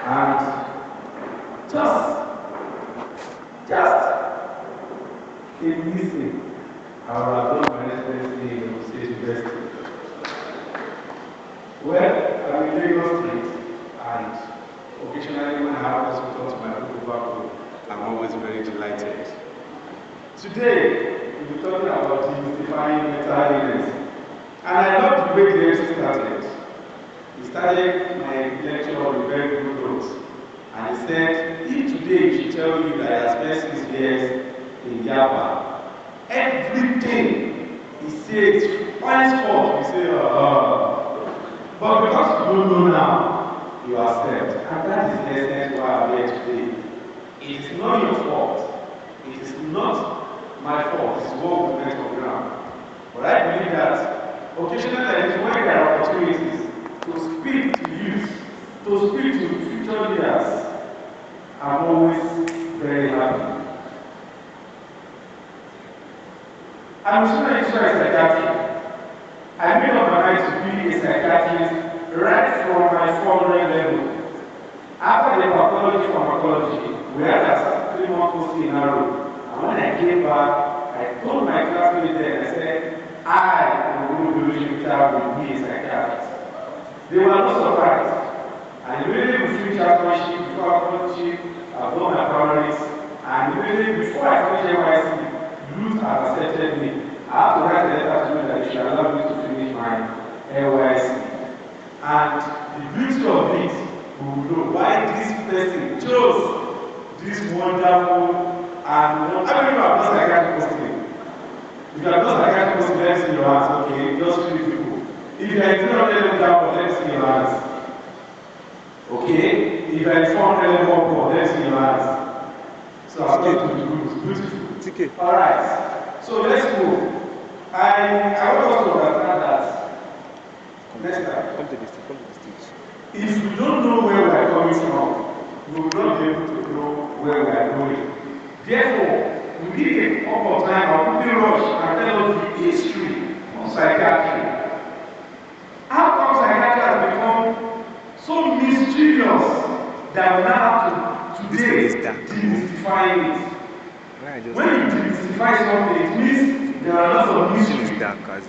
And just in listening, I would have done my residency in State University. Well, I'm in Lagos State, and occasionally when I have hospitals to my people back home, I'm always very delighted. Today, we'll be talking about demystifying mental illness. And I love the way the MC started. He started my lecture with very good notes. And he said, if today he should tell you that he has spent 6 years in Yaba, everything he says, finds fault, you say, but because you don't know now, you are saved. And that is the essence why I'm here today. It is not your fault. It is not my fault. It is what we meant on ground. But I believe that occasionally when there are opportunities to speak to youth, to speak to future leaders, I'm always very happy. I'm a student in psychiatry. I made up my mind to be a psychiatrist right from my 400 level. After the pathology pharmacology, we had a 3-month post in Arrow. And when I came back, I told my classmates there, I said, I am going to be a psychiatrist. They were not surprised. And immediately we finished our fellowship, before our fellowship, I've done my primaries, and immediately before I finished NYC, Youth has accepted me. I have to write a letter to them that they should allow me to finish my NYC. And the beauty of it, we will know why this person chose this wonderful and I don't know if I've done psychiatric posting. If you have done psychiatric posting, let's see your hands, okay? Just 3 people. If you are in 300 level down, let's see your hands. Okay? If you are in 400 level up, let's see your hands. So I'll get to the groups. Beautiful. Okay. Alright. So let's go. I want us to understand that next time. Come to the stage. If we don't know where we are coming from, we will not be able to know where we are going. Therefore, we need a couple of time or quickly rush and tell us the history of psychiatry. How come psychiatry has become so mysterious that we now have to today demystify it? When you demystify something, it means there are lots of mysteries,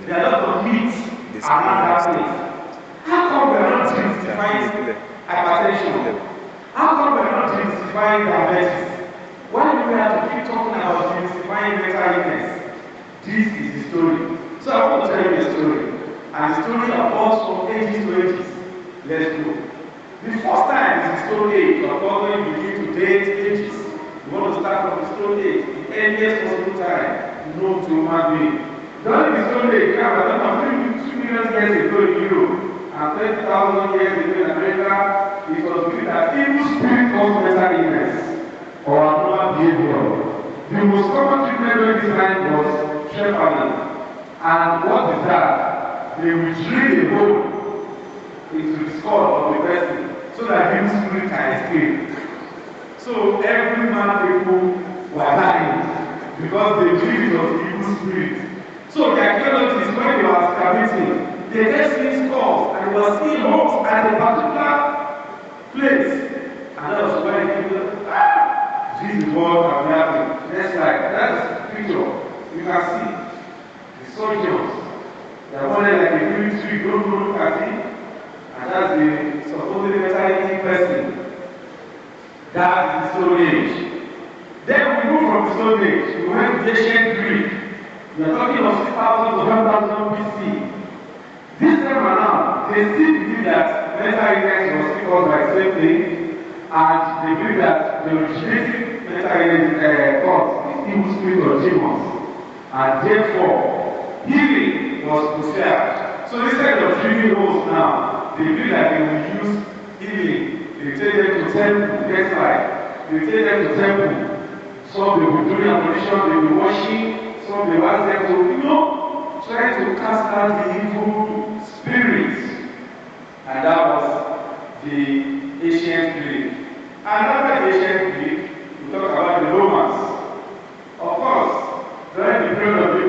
there are lots of myths around that place. How come we are not demystifying hypertension? How come we are not demystifying diabetes? Why do we have to keep talking about demystifying mental illness? This is the story. So I want to tell you a story. And the story occurs from ages to ages. Let's go. The first time is the stone age. Of course, when you begin to date ages, you want to start from the stone age, the earliest possible time known to human being. During the stone age, we have about 2 million years ago in Europe and 20,000 years ago in America. It was believed that evil spirit caused mental illness or abnormal behavior. The most common treatment during this time was shepherding. And what is that? They will drill a hole into the skull of the person so that the evil spirit can escape. So every man people were dying because they believed it was evil spirit. So the archaeologists, when they were excavating, they just see skulls and they were seeing holes at a particular place. And that was why people this is what I'm having. That's like that's picture. You can see the soldiers. They are more like a military, don't look at it. And that's the supposedly mentality person. That's the Stone Age. Then we move from the Stone Age. We went to ancient Greek. We are talking of 6,000 to 1,000 BC. This time around, they still believe that mental illness was caused by the same thing. And they believe that the originating mental illness caused is evil spirit or demons. And therefore, healing was preferred. So instead of drilling holes now, they believe that they will use healing. They take them to temple, next slide. They take them to temple. Some they will do ablution, they will washing, some they will ask them to, try to cast out the evil spirits. And that was the ancient Greek. And after the ancient Greek, we talk about the Romans. Of course, during the period of the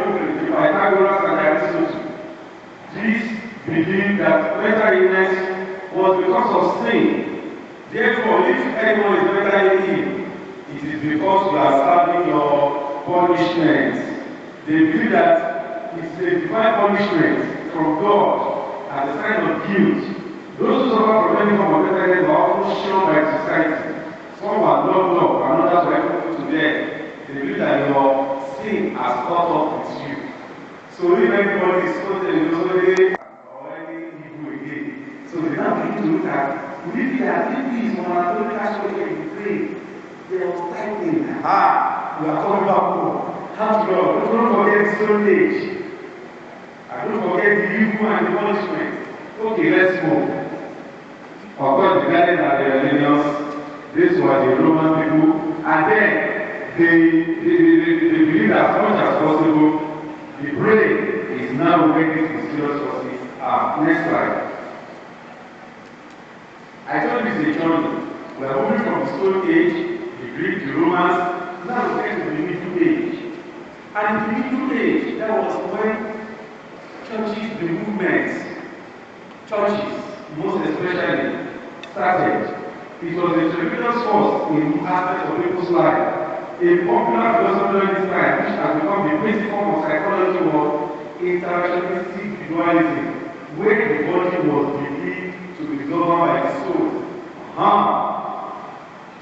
Pythagoras and Aristotle, these believed that mental illness was because of sin. Therefore, if anyone is mentally ill, it is because you are serving your punishment. They believe that it's a divine punishment from God as a sign of guilt. Those who suffer from any form of mental illness are often shown by society. Some are locked up and others were put to death. They believe that your sin has caught up with you. So if anybody is so they or any evil again, so they now begin to look at, will it be that if this one has told us what we pray, they will type in, we are coming back home. How to God, don't forget the old age. And don't forget the evil and the punishment. Okay, let's move. Of course, the guidance are the Hellenians, these were the Roman people, and then they believe that as much as possible, the brain is now ready for serious forces. Next slide. I told you it's a journey. We are moving from the Stone Age, the Greek, the Romans, now we get to the Middle Age. And in the Middle Age, that was when churches, the movements, churches, most especially, started. It was a tremendous force in aspects of people's life. A popular philosophy during this time, which has become the basic form of psychology, was interactionistic individualism, where the body was believed to be governed by the soul.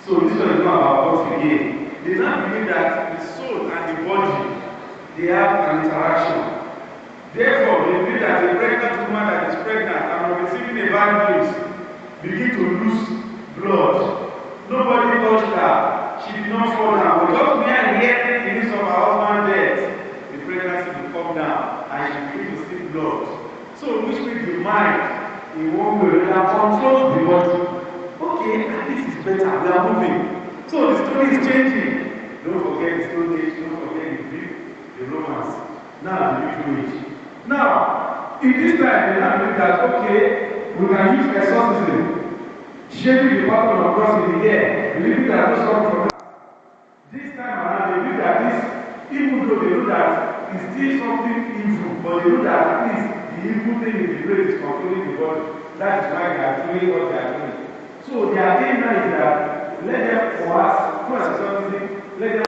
So this was not about us again. They now believe that the soul and the body, they have an interaction. Therefore, they believe that a pregnant woman that is pregnant and receiving a bad news begin to lose blood. Nobody touched her. She did not fall down. But just mere hearing the news of her husband's death, the pregnancy will come down and she begins to see blood. So, which means the mind, in one way, controls the body. Okay, at least it's better. We are moving. So the story is changing. Don't forget the Stone Age. Don't forget the Greek, the Romans. Now the Middle Age. Now, in this time, they now believe that okay, we can use exorcism, shaping the pattern of cross in the air, believing that those come from this time around, they believe that this, even though they know that it's still something evil, but they know that at least the evil thing in the brain is controlling the body. That is why they are doing what they are doing. So their aim now is that let them coerce, let them,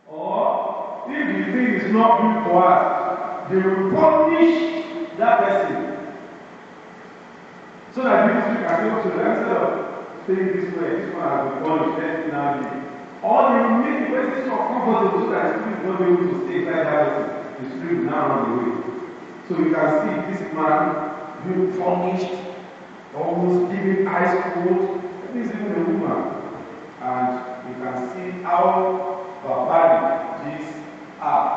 or if the thing is not good for us, they will punish that person. So that this week can go to them instead of staying this way, this one has been punished, let it now leave. Or they will make the person so comfortable so that the spirit will not be able to stay inside that person. The spirit will now run away. So you can see this man being punished, almost giving ice cold. This is even a woman. And you can see how barbaric these are.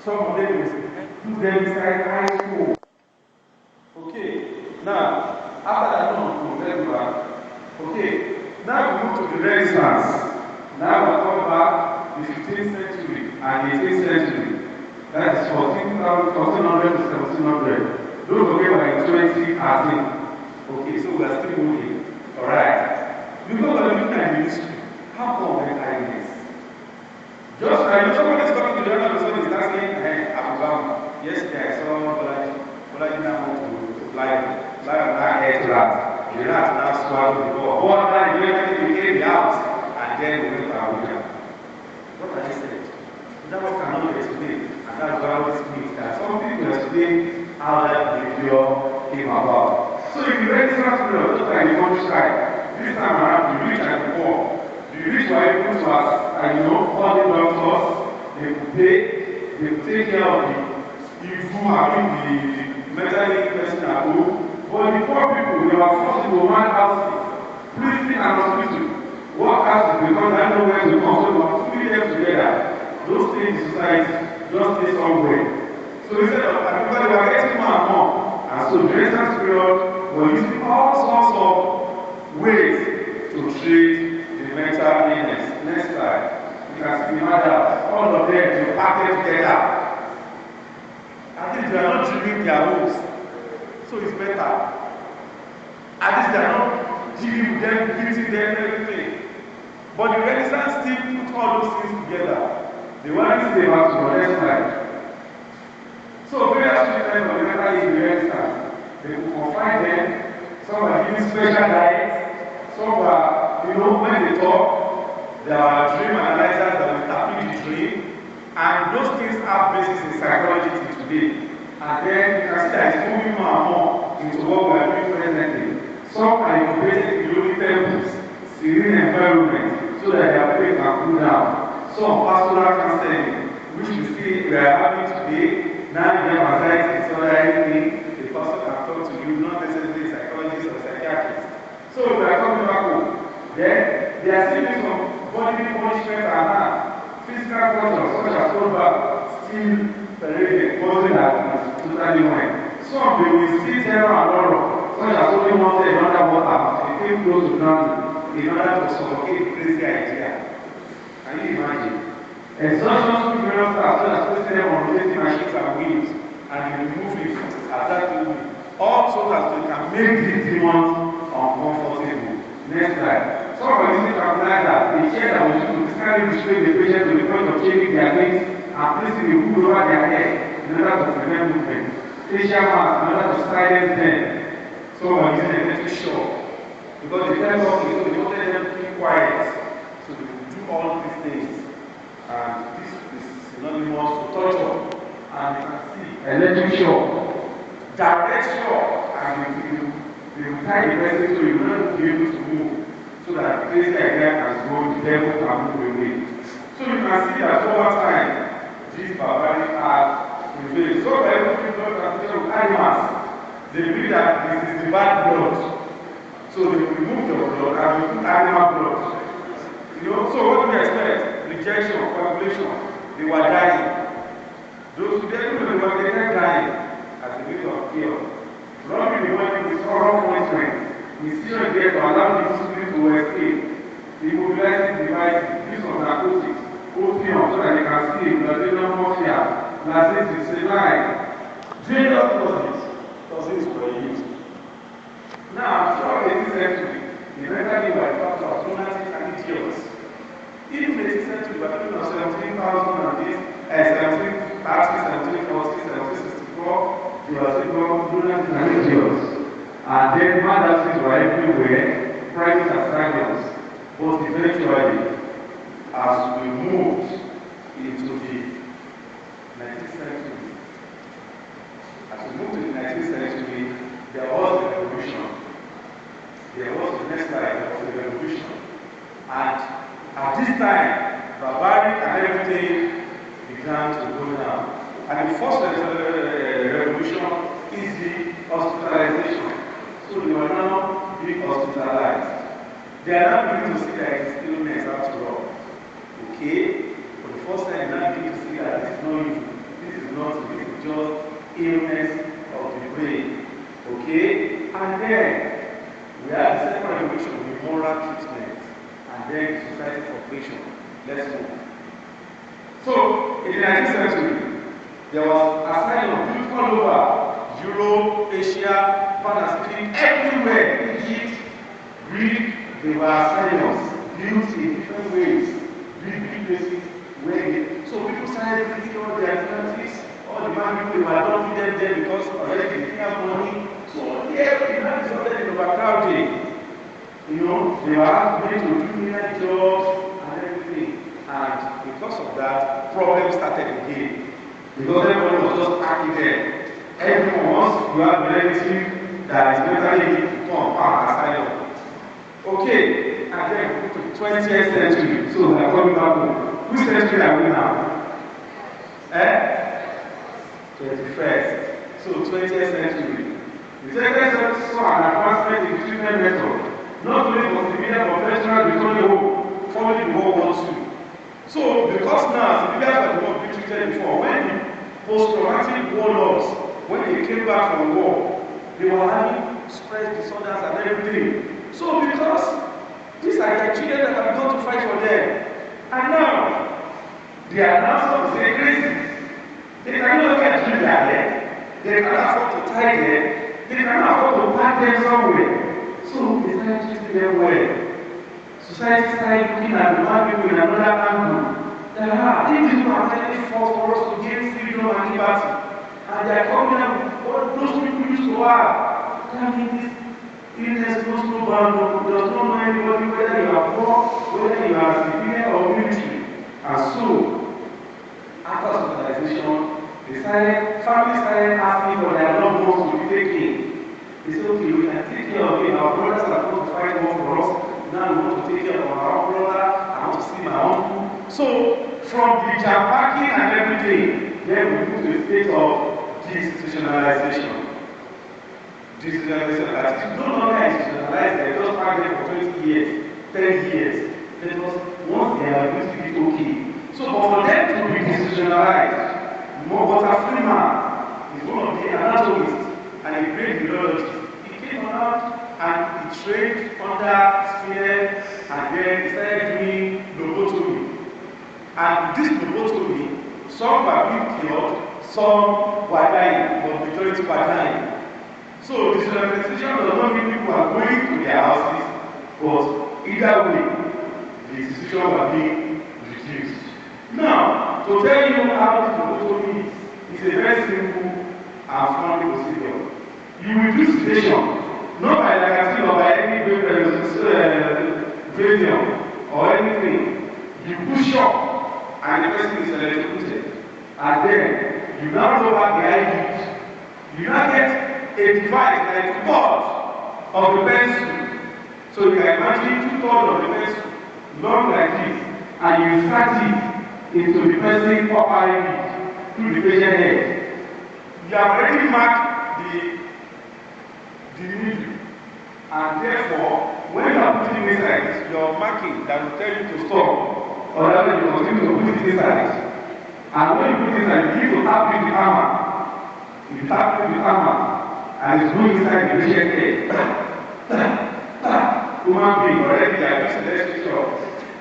Some of them will put them inside ice cold. Okay. Now, after that, let's go back. Okay. Now we move to the Renaissance. Now we come back the 15th century and the 18th century. That is 1400 to 1700. Don't forget by 2013. Okay, so we are still moving. Alright. Because of the looking at the history, how come mental illness? Just I know someone is talking to the other person is asking, hey, Abubam, yesterday I saw Bolaji now went to fly on that air to that. The rat now swallowed the ball. One time he came the house and then we went to Abuja. What are they saying? That one cannot be explained. And that's why this means that some people explain how that behavior came about. So if you read this last period, just like the countryside, this time around the rich and the poor, the rich were able to all the doctors, they could pay, they could take care of the evil, the mentally person at home. But the poor people, they were forced to man housing, prison and hospital, work houses because they don't know where to come, so they were putting them together. Those things in society just stay somewhere. So instead of everybody were getting more and more. And so the Renaissance period were using all sorts of ways to treat the mental illness. Next slide. You can see the matter, all of them to package together. At least they are not drilling their homes. So it's better. At least they are not dealing with them, beating them, everything. But the Renaissance still put all those things together. They want to stay back to the next slide. So various treatment of mental illness in the Renaissance. They will confine them. Some are giving special diets. Some are, when they talk, there are dream analyzers that will interpret the dream. And those things have basis in psychology till today. And then you can see that it's moving more and more into what we are doing presently. Some are incubated in glowing temples, serene environment, so that their faith can cool down. Some pastoral counseling, which you see we are having today. Now you have anxiety, disorder, anything, the pastor can talk to you, not necessarily a psychologist or psychiatrist. So we are coming back home. Then they are still doing some bodily punishment and physical torture, such as throwback, still parading, causing that totally went. Some they will see terror and horror, such as only one day another water, they came close to drowning in order to suffocate crazy idea. Can you imagine? Exhaustion to various tasks, such as placing them on rotating machines and wheels, and they remove it exactly. All so that they can make these demons uncomfortable. Next slide. Some are using tranquilizer, a chair that was used to physically restrain the patient to the point of changing their legs and placing a hood over their head in order to prevent movement. Facial mask in order to silence them. Some are using electric shock because they tell us they wanted them to keep quiet. So they will do all these things. And this is synonymous to torture. And you can see electric shock, direct shock, and they will tie the person so you will not be able to move, so that the crazy idea can go, the devil can move away. So you can see that over time, these barbaric acts prevail. So by putting blood transfusion with animals, they believe that this is the bad blood. So they will remove the blood and they put animal blood. So what do we expect? Rejection, coagulation. They were dying. Those who didn't know they were dying as a result of fear. Robbing the money with horror punishment. We see on there to allow the spirit to escape. Immobilizing devices, use of narcotics, opium, so that they can sleep, Brazilian mafia, laziness, saline. Dangerous causes were used. Now, throughout the 18th century, the mentally were part of lunatics and idiots. Even the 18th century, we are talking of 17,000 and this, 1730, 1740, 1764, they were still lunatics and idiots. And then mandatories were everywhere, private asylums. But eventually, as we moved into the 19th century, there was a revolution. There was the next slide, there was a revolution. And at this time, barbaric and everything began to go down. And the first revolution is the hospitalization. So they were now being hospitalized. They are now beginning to see that it is illness after all. Okay? For the first time, they are beginning to see that this is not evil. This is just illness of the brain. Okay? And then we have the second revolution with moral treatment. And then society formation. Let's move. So, in the 19th century, there was asylum built all over Europe, Asia, Pan-Pacific, everywhere. Egypt, Greek, they were asylums built in different ways, big places where so people started visiting all the alternatives, all the bad people, they were not feeding them because already they didn't have money. So they had resulted in overcrowding. They were asked to do menial jobs and everything. And because of that, problems started again. Because everyone was just packing there. Everyone, once you have a relative that is mentally ill, to come back asylum. Okay, and then we go to the 20th century. So we are coming back home. Which century are we now? 21st. So 20th century. The 20th century saw an advancement in treatment method. Not only for civilian professionals returning home following the World War II. So because now civilians were being treated before, when the post-traumatic warlords, when they came back from war, they were having stress disorders and everything. So because these are the children that have gone to fight for them, and now they are now so crazy. They cannot get through their head. They cannot afford to tie them. They cannot afford to pack them somewhere. So they started treating them well. Society started looking at the man people in another angle. That if these people are really forced for us to gain freedom and liberty, and they are coming out with what those people used to have. That means illness goes no bound, does not know anybody, whether you are poor, whether you are civilian or military. And so, after hospitalization, family started asking for their loved ones to be taken. They said, okay, we can take care of it. Our brothers are going to fight war for us. Now we want to take care of our own brother. I want to see my uncle. So, from the jam-packing and everything, then we move to a state of deinstitutionalization. Deinstitutionalization, that is no longer institutionalized, they just pack them for 20 years, 10 years. Because once they are going to be okay. So, but for them to be deinstitutionalized, Water Freeman is one of the anatomists and a great neurologist. He came out and he trained under Spear and then he started doing lobotomy. And this lobotomy, some were being killed, some were dying, but majority were dying. So this representation does not mean people are going to their houses, but either way, the institution was being reduced. Now, to tell you how this lobotomy is a very simple and fun procedure. You will do sedation, not by laxative or by any valium or anything. You push up and the person is electrocuted. And then you now go back behind you. You now get a device like a third of the pencil. So you can imagine 2/3 of the pencil long like this, and you insert it into the person's upper eye through the patient head. You have already marked the needle, and therefore, when you are putting it inside, your marking that will tell you to stop, or that you continue to put it inside. And when you put it inside, you need to tap with the hammer. You tap with the hammer, and it's going inside the patient head. Human being already are using electric shock,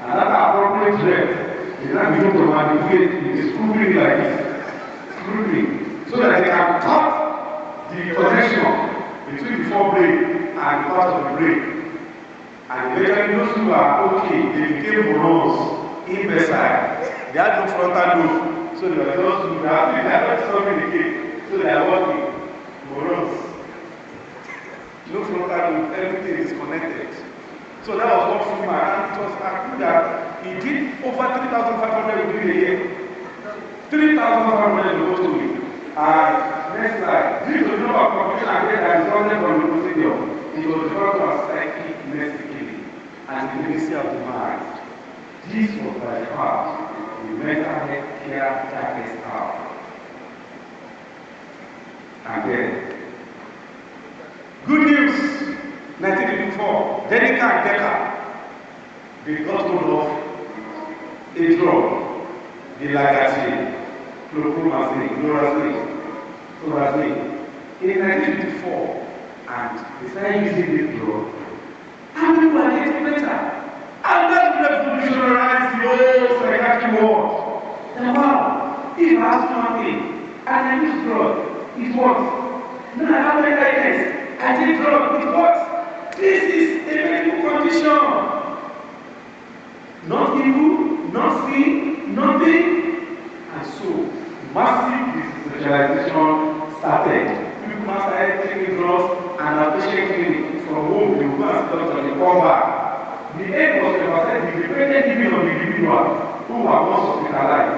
and that appropriate rate is now begin to manipulate, it is screwing like this, screwing, so that they can cut the connection between the forebrain and the part of the brain. And eventually those who are okay, they became morons, imbecile. They had no frontal lobe, so they were just doing that. They are not solving the case, so they are working, morons. No frontal lobe, everything is connected. So that was what Freeman, and it was accrued that he did over 3,500 within a year. 3,500 lobotomy. And next slide. Due to the number of complications and death that resulted from the procedure, it was referred to as psychic nesting and the legacy of the mind. This was by far the mental health care darkest hour. And then, good news! 1984, Denica and Decker, they got hold of a drug, the Lagatin, chlorpromazine, chlorazine, in 1954, and they started using this drug, and people are getting better. And that revolutionized the whole psychiatric world. Now, wow, if I have something, and I use drug, it works. Now I have mental I take drug, it works. This is a medical condition. Not evil, not sin, nothing. And so, massive decentralization started. People started taking drugs and outpatient clinic from home. They would go and see doctor, they come back. The aim was to emphasize the independent living of the individual who were once hospitalized.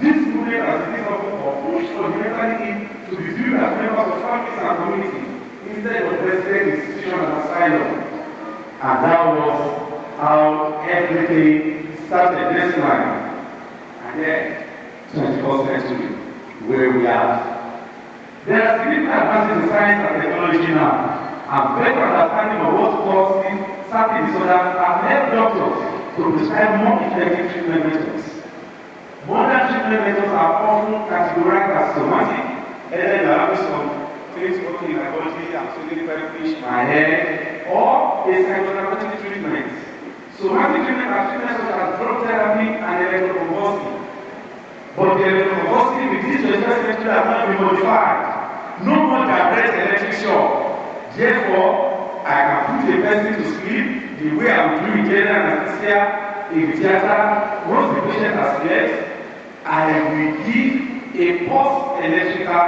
This movement has been something for push for humanity to be viewed as members of families and communities, instead of resident institution and asylum. And that was how everything started. Next line. And then, 21st century, where we are. There are significant advances in science and technology now, and better understanding of what causes certain disorders have helped doctors to prescribe more effective treatment methods. Modern treatment methods are often categorized as somatic, and then there are some things working in psychology and feeling very my head, or a psychotherapeutic treatment. Somatic treatment are treatments such as drug therapy and electroconvulsive. But the electroconvulsive in this 21st century have not been modified. No more direct electric shock. Therefore, I can put a person to sleep the way I would do in general anesthesia in the theater. Once the patient has slept, I will give a pulse electrical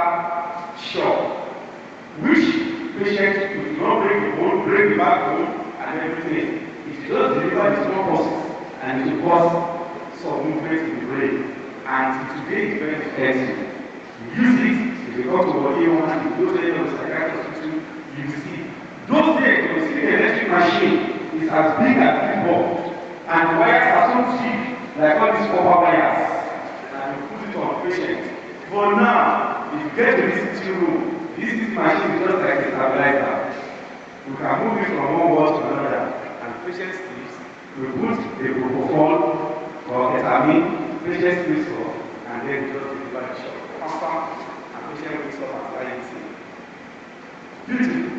shock, which patient will not break the bone, break the backbone, and everything. It just deliver the small pulses, and it will cause some movement in the brain. And today it's very effective. You use it, if you go to A1, you go to any of the psychiatric hospital, you see. Those days, when you see the electric machine, it's as big as this ball. And the wires are so thick, like all these copper wires. And you put it on patient. For now, if you get to this sitting room, this machine is just like a stabilizer. You can move it from one wall to another. And patient sleeps. We put the propofol or ketamine, patient sleeps for, and then just deliver the shot. And patient wakes up after eating. Beautiful.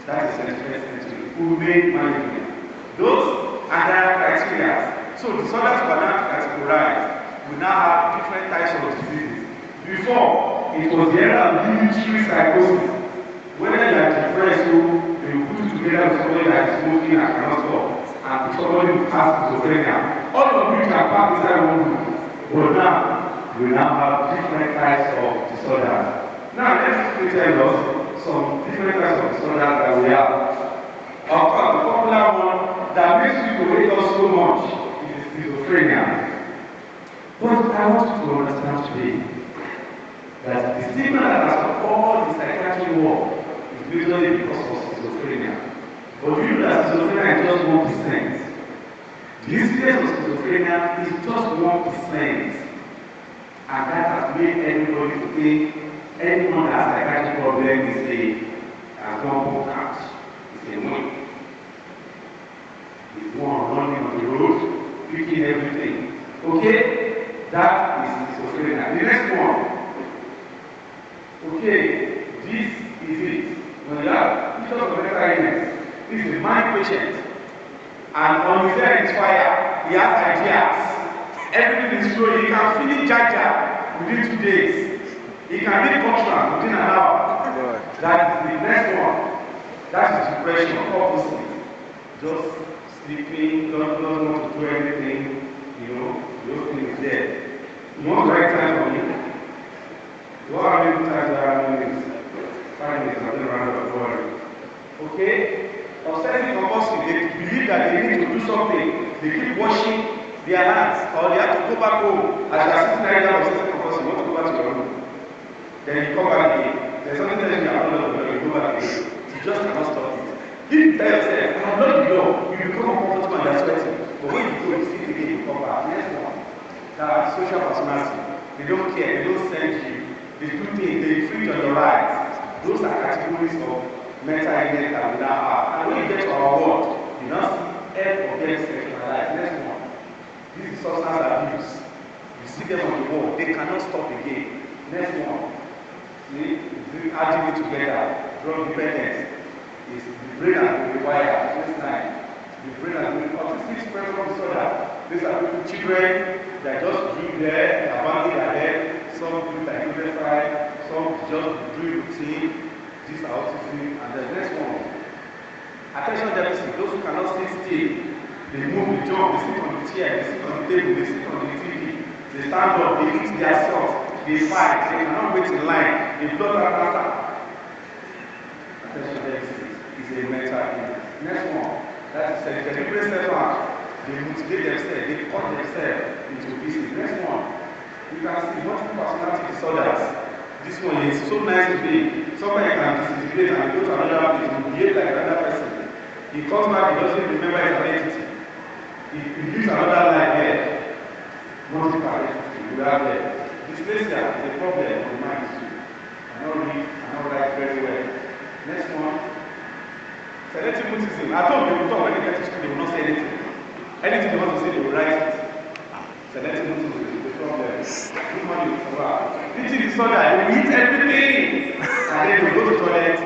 That is the first century. Who made management. Those are their criteria. So disorders were now categorized. We now have different types of diseases. Before, it was the era of unitary psychosis. Whether you are depressed, they will put you together with somebody that is smoking and cannot stop, and somebody who has schizophrenia. All of which are packed inside one room. But now, we now have different types of disorders. Now, let's quickly tell us some different types of disorders that we have. Of course, the popular one that makes people hate us so much is schizophrenia. But I want you to understand today that the stigma that has all the psychiatric world is majorly because of schizophrenia. But you know that schizophrenia is just 1%. The incidence of schizophrenia is just 1%. And that has made everybody to think anyone that has psychiatric problem has gone bonkers. It's a win. It's one running on the road, picking everything. Okay? That is schizophrenia. The next one. Okay, this is it. When you have pictures of mental illness, this is a mind patient. And on his head is fire. He has ideas. Everything is flowing. He can finish Jaja within 2 days. He can read contract within an hour. That is the next one. That is depression, opposite. Just sleeping, don't want to do anything, those things there. You want the right time for me? What are many times there are minutes? 5 minutes, and then round up worry. Okay? Obsessive compulsive, they believe that they need to do something. They keep washing their hands, or they have to go back home. As you are sitting there, obsessive compulsive, you want to go back to your room. Then you come back again. There's something that you have not done, you go back again. You just cannot stop it. If you tell yourself, I have not the door, you become uncomfortable and you're sweating. But when you go, you see again, you come back. Next one. That social personality. They don't care, they don't send you. They do things, they infringe on your rights. Those are categories of mental illness that we now have. And when you get to our world, you now see help of getting sexualized. Next one. This is substance abuse. You see them on the wall, they cannot stop again. Next one. See, adding it together. Drug dependence is the brain has been rewired. This time, the brain has been autistic spectrum disorder. These are people, children that just drink there, abandon their head. Some people that identify, some just do routine. These are autism. And the next one, attention deficit. Those who cannot sit still, they move, they jump, they sit on the chair, they sit on the table, they sit on the TV, they stand up, they eat their socks, they fight, they cannot wait in line, they blood cancer. Attention deficit is a mental illness. Next one, that is a deliberate self-harm. They motivate themselves, they cut themselves into pieces. Next one. You can see multiple personality disorders. This one is so nice to be. Somebody can disintegrate and go to another place and behave like another person. He comes back, he doesn't remember his identity. He lives another life there. Multiple identity, we have there. Dyslexia is a problem in the mind too. I not read, I not write very well. Next one. Selective mutism. I told them when they get to school, they will not say anything. Anything they want to say, they will write it. Selective mutism. Good morning, eating disorder, they will eat everything, and then they go to the toilet,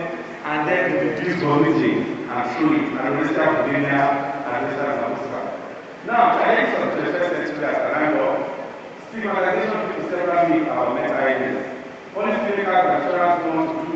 and then they will reduce vomiting and fluid, and they will start bulimia, and they start abusive. Now, challenges of the 21st century as a round up, stigmatization due to several myths about mental illness. Policymakers and insurance don't do